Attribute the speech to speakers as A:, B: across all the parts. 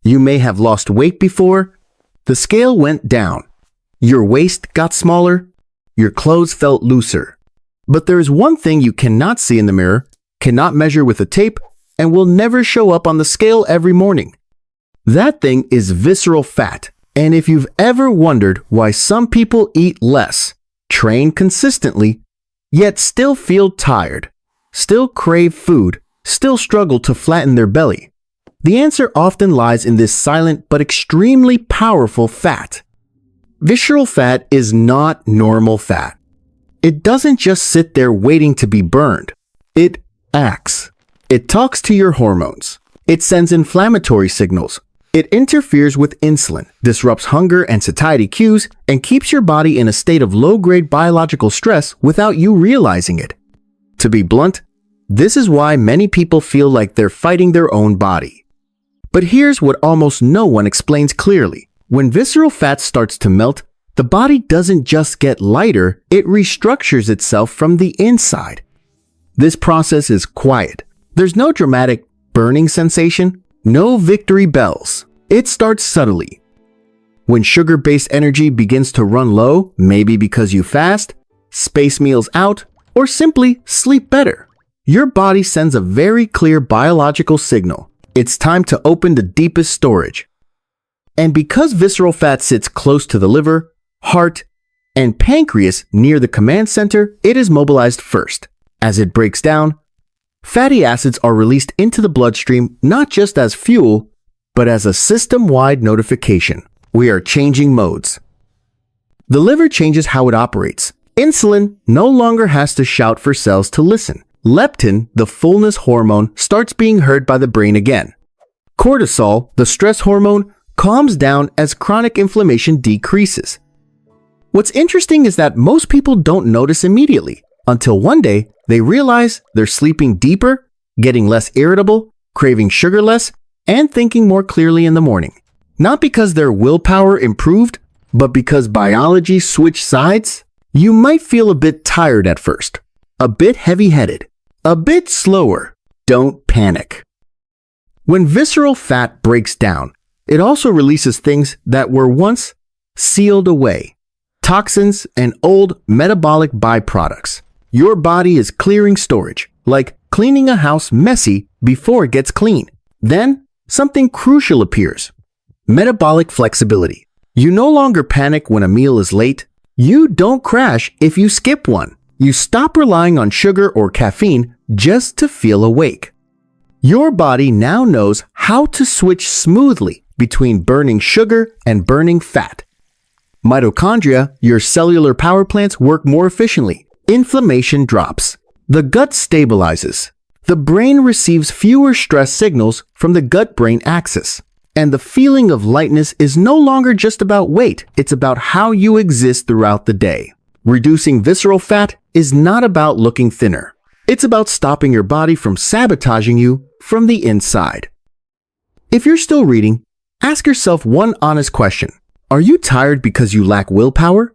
A: You may have lost weight before. The scale went down. Your waist got smaller. Your clothes felt looser. But there is one thing you cannot see in the mirror, cannot measure with a tape, and will never show up on the scale every morning. That thing is visceral fat. And if you've ever wondered why some people eat less, train consistently, yet still feel tired, still crave food, still struggle to flatten their belly, the answer often lies in this silent but extremely powerful fat. Visceral fat is not normal fat. It doesn't just sit there waiting to be burned. It acts. It talks to your hormones. It sends inflammatory signals. It interferes with insulin, disrupts hunger and satiety cues, and keeps your body in a state of low-grade biological stress without you realizing it. To be blunt, this is why many people feel like they're fighting their own body. But here's what almost no one explains clearly. When visceral fat starts to melt, the body doesn't just get lighter, it restructures itself from the inside. This process is quiet. There's no dramatic burning sensation, no victory bells. It starts subtly. When sugar-based energy begins to run low, maybe because you fast, space meals out, or simply sleep better, your body sends a very clear biological signal. It's time to open the deepest storage. And because visceral fat sits close to the liver, heart, and pancreas near the command center, it is mobilized first. As it breaks down, fatty acids are released into the bloodstream not just as fuel, but as a system-wide notification. We are changing modes. The liver changes how it operates. Insulin no longer has to shout for cells to listen. Leptin, the fullness hormone, starts being heard by the brain again. Cortisol, the stress hormone, calms down as chronic inflammation decreases. What's interesting is that most people don't notice immediately, until one day they realize they're sleeping deeper, getting less irritable, craving sugar less, and thinking more clearly in the morning. Not because their willpower improved, but because biology switched sides. You might feel a bit tired at first, a bit heavy-headed, a bit slower. Don't panic. When visceral fat breaks down, it also releases things that were once sealed away. Toxins and old metabolic byproducts. Your body is clearing storage, like cleaning a house messy before it gets clean. Then, something crucial appears. Metabolic flexibility. You no longer panic when a meal is late. You don't crash if you skip one. You stop relying on sugar or caffeine just to feel awake. Your body now knows how to switch smoothly between burning sugar and burning fat. Mitochondria, your cellular power plants, work more efficiently. Inflammation drops. The gut stabilizes. The brain receives fewer stress signals from the gut-brain axis. And the feeling of lightness is no longer just about weight. It's about how you exist throughout the day. Reducing visceral fat is not about looking thinner. It's about stopping your body from sabotaging you from the inside. If you're still reading, ask yourself one honest question. Are you tired because you lack willpower?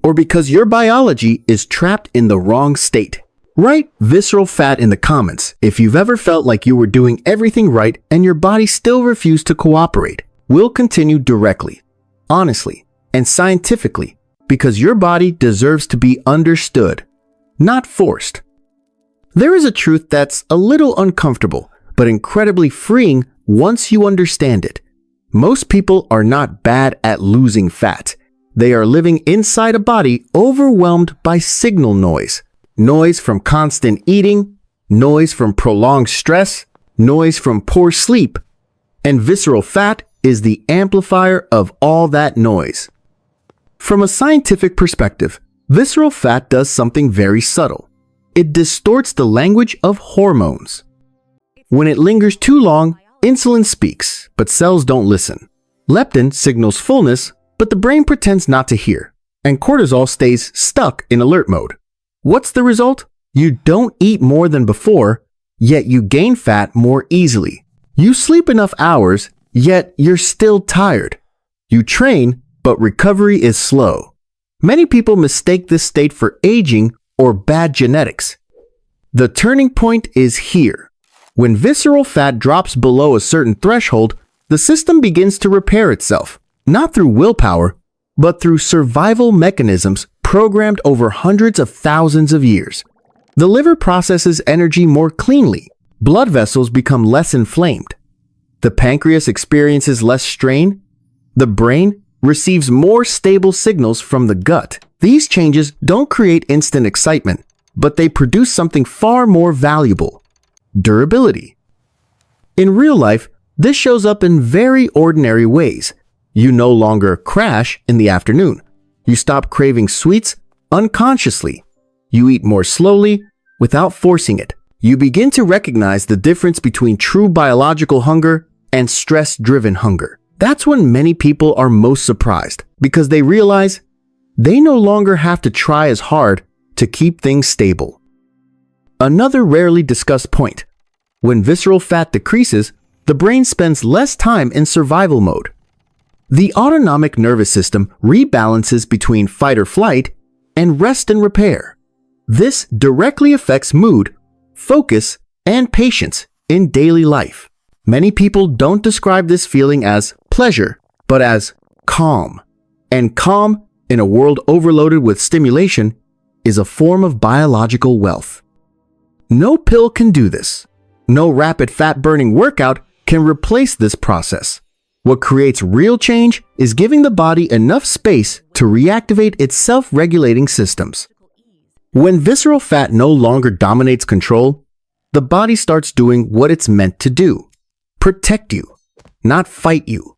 A: Or because your biology is trapped in the wrong state? Write visceral fat in the comments if you've ever felt like you were doing everything right and your body still refused to cooperate. We'll continue directly, honestly, and scientifically because your body deserves to be understood, not forced. There is a truth that's a little uncomfortable, but incredibly freeing once you understand it. Most people are not bad at losing fat. They are living inside a body overwhelmed by signal noise. Noise from constant eating, noise from prolonged stress, noise from poor sleep. And visceral fat is the amplifier of all that noise. From a scientific perspective, visceral fat does something very subtle. It distorts the language of hormones. When it lingers too long, insulin speaks, but cells don't listen. Leptin signals fullness, but the brain pretends not to hear. And cortisol stays stuck in alert mode. What's the result? You don't eat more than before, yet you gain fat more easily. You sleep enough hours, yet you're still tired. You train, but recovery is slow. Many people mistake this state for aging or bad genetics. The turning point is here. When visceral fat drops below a certain threshold, the system begins to repair itself, not through willpower, but through survival mechanisms programmed over hundreds of thousands of years. The liver processes energy more cleanly, blood vessels become less inflamed, the pancreas experiences less strain, the brain receives more stable signals from the gut. These changes don't create instant excitement, but they produce something far more valuable: durability. In real life, this shows up in very ordinary ways. You no longer crash in the afternoon. You stop craving sweets unconsciously. You eat more slowly without forcing it. You begin to recognize the difference between true biological hunger and stress-driven hunger. That's when many people are most surprised, because they realize they no longer have to try as hard to keep things stable. Another rarely discussed point: when visceral fat decreases, the brain spends less time in survival mode. The autonomic nervous system rebalances between fight or flight and rest and repair. This directly affects mood, focus, and patience in daily life. Many people don't describe this feeling as pleasure, but as calm. And calm, in a world overloaded with stimulation, is a form of biological wealth. No pill can do this. No rapid fat-burning workout can replace this process. What creates real change is giving the body enough space to reactivate its self-regulating systems. When visceral fat no longer dominates control, the body starts doing what it's meant to do: protect you, not fight you.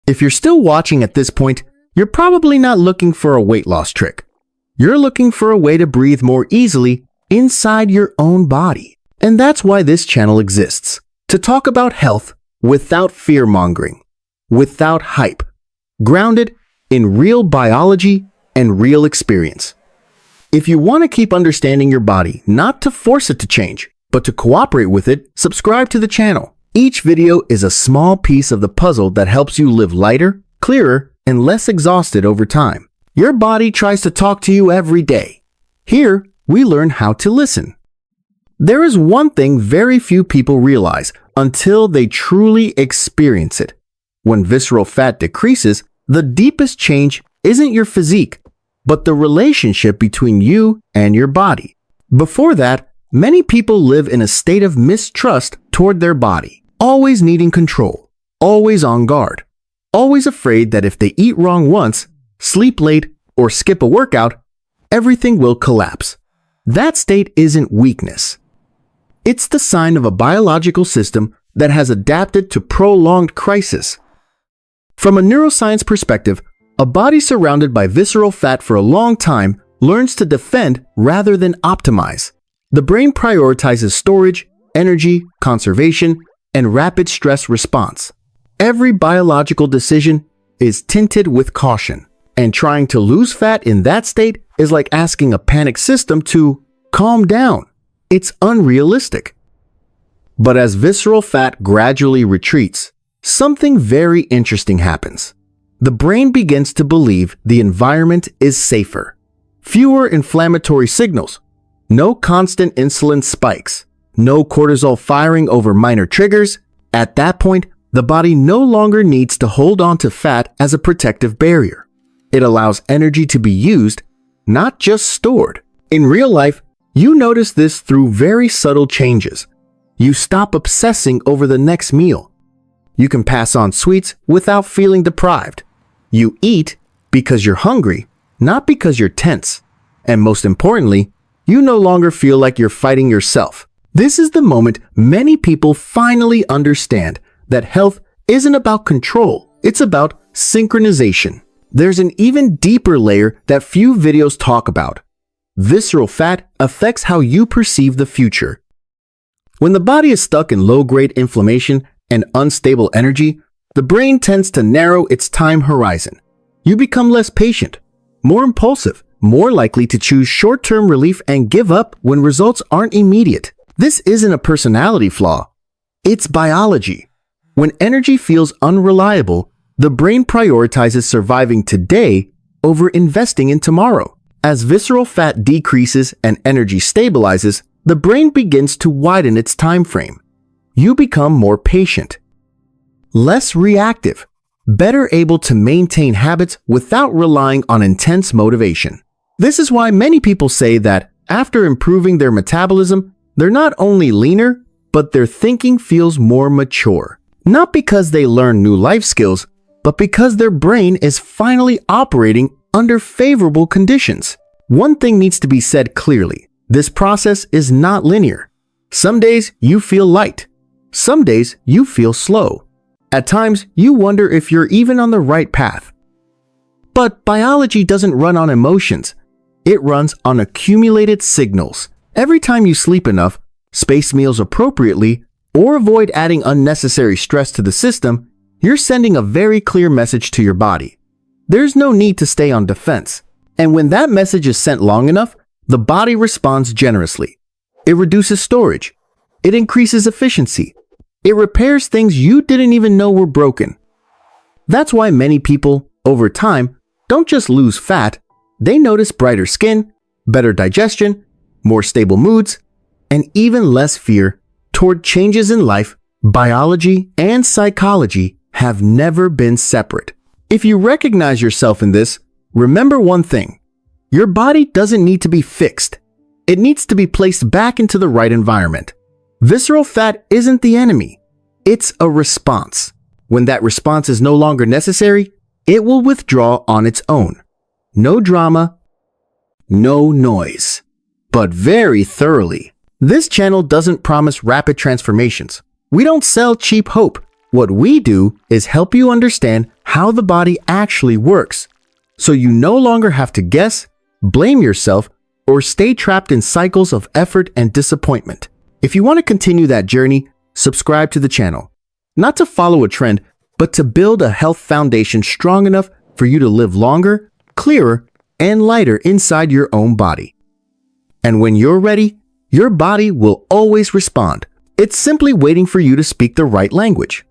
A: If you're still watching at this point, you're probably not looking for a weight loss trick. You're looking for a way to breathe more easily inside your own body. And that's why this channel exists: to talk about health without fear-mongering, without hype, grounded in real biology and real experience. If you want to keep understanding your body, not to force it to change, but to cooperate with it, subscribe to the channel. Each video is a small piece of the puzzle that helps you live lighter, clearer, and less exhausted over time. Your body tries to talk to you every day. Here, we learn how to listen. There is one thing very few people realize until they truly experience it. When visceral fat decreases, the deepest change isn't your physique, but the relationship between you and your body. Before that, many people live in a state of mistrust toward their body, always needing control, always on guard, always afraid that if they eat wrong once, sleep late, or skip a workout, everything will collapse. That state isn't weakness. It's the sign of a biological system that has adapted to prolonged crisis. From a neuroscience perspective, a body surrounded by visceral fat for a long time learns to defend rather than optimize. The brain prioritizes storage, energy, conservation, and rapid stress response. Every biological decision is tinted with caution, and trying to lose fat in that state is like asking a panicked system to calm down. It's unrealistic. But as visceral fat gradually retreats, something very interesting happens. The brain begins to believe the environment is safer. Fewer inflammatory signals, no constant insulin spikes, no cortisol firing over minor triggers. At that point, the body no longer needs to hold on to fat as a protective barrier. It allows energy to be used, not just stored. In real life, you notice this through very subtle changes. You stop obsessing over the next meal. You can pass on sweets without feeling deprived. You eat because you're hungry, not because you're tense. And most importantly, you no longer feel like you're fighting yourself. This is the moment many people finally understand that health isn't about control, it's about synchronization. There's an even deeper layer that few videos talk about. Visceral fat affects how you perceive the future. When the body is stuck in low-grade inflammation and unstable energy, the brain tends to narrow its time horizon. You become less patient, more impulsive, more likely to choose short-term relief and give up when results aren't immediate. This isn't a personality flaw. It's biology. When energy feels unreliable, the brain prioritizes surviving today over investing in tomorrow. As visceral fat decreases and energy stabilizes, the brain begins to widen its time frame. You become more patient. less reactive, better able to maintain habits without relying on intense motivation. This is why many people say that after improving their metabolism, they're not only leaner, but their thinking feels more mature. Not because they learn new life skills, but because their brain is finally operating under favorable conditions. One thing needs to be said clearly. This process is not linear. Some days you feel light. Some days you feel slow. At times, you wonder if you're even on the right path. But biology doesn't run on emotions. It runs on accumulated signals. Every time you sleep enough, space meals appropriately, or avoid adding unnecessary stress to the system, you're sending a very clear message to your body. There's no need to stay on defense. And when that message is sent long enough, the body responds generously. It reduces storage. It increases efficiency. It repairs things you didn't even know were broken. That's why many people, over time, don't just lose fat, they notice brighter skin, better digestion, more stable moods, and even less fear toward changes in life. Biology and psychology have never been separate. If you recognize yourself in this, remember one thing. Your body doesn't need to be fixed. It needs to be placed back into the right environment. Visceral fat isn't the enemy. It's a response. When that response is no longer necessary, it will withdraw on its own. No drama, no noise, but very thoroughly. This channel doesn't promise rapid transformations. We don't sell cheap hope. What we do is help you understand how the body actually works, so you no longer have to guess, blame yourself, or stay trapped in cycles of effort and disappointment. If you want to continue that journey, subscribe to the channel. Not to follow a trend, but to build a health foundation strong enough for you to live longer, clearer, and lighter inside your own body. And when you're ready, your body will always respond. It's simply waiting for you to speak the right language.